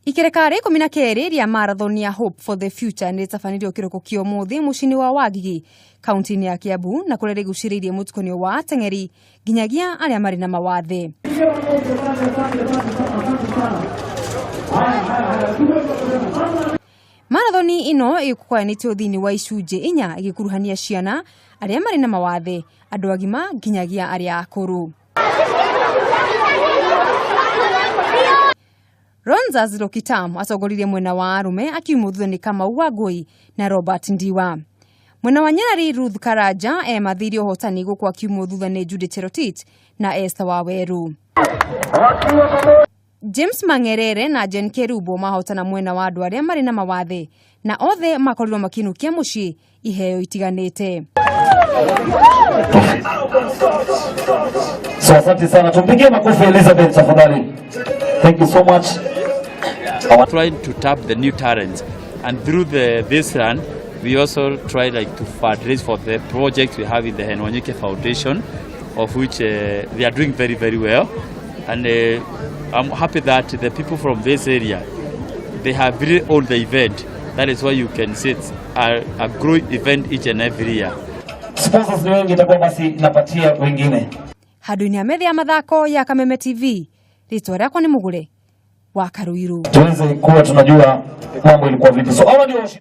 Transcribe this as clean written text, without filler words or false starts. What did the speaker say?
Ikerekare 12 ria marathon ya Hope for the Future ni tafanire kiroko kio muthi mucini wa Wagigi kaunti ya Kiambu na kurere guciririe mutukonio wa atengeri ginyagia aria mari na mawathe. Marathoni ino ikukwanitio thini wa icunje inya igikuruhania ciana aria mari na mawathe andu agima ginyagia aria akuru. Ronza Lokitam atogoririe mwena wa arume akiumuthani kama Wangui na Robert Ndiwa. Mwena wa Nyarari Ruth Karaja mathirio hotani gukwa kiumuthani Judith Cherotit na Esther Waweru. James Mangerere na Jen Kerubo mahotana mwena wa andu aria mari na mawathe na othe makorirwo makinukia mucii iheo itiganite. So asante sana, tumpigie makofi Elizabeth tafadhali. Thank you so much. We're trying to tap the new talents, and through this run we also try to fundraise for the projects we have in the Henry Wanyike Foundation, of which they are doing very, very well, and I'm happy that the people from this area, they have really owned the event. That is why you can see it's a growing event each and every year. Sponsors ni wengi, itakuwa basi napatia wengine. Hadunia methi ya mathako ya Kameme TV, ritwa riakwa ni Mugure wa Karuiru. Tuweze kuwa tunajua mambo ilikuwa vipi. So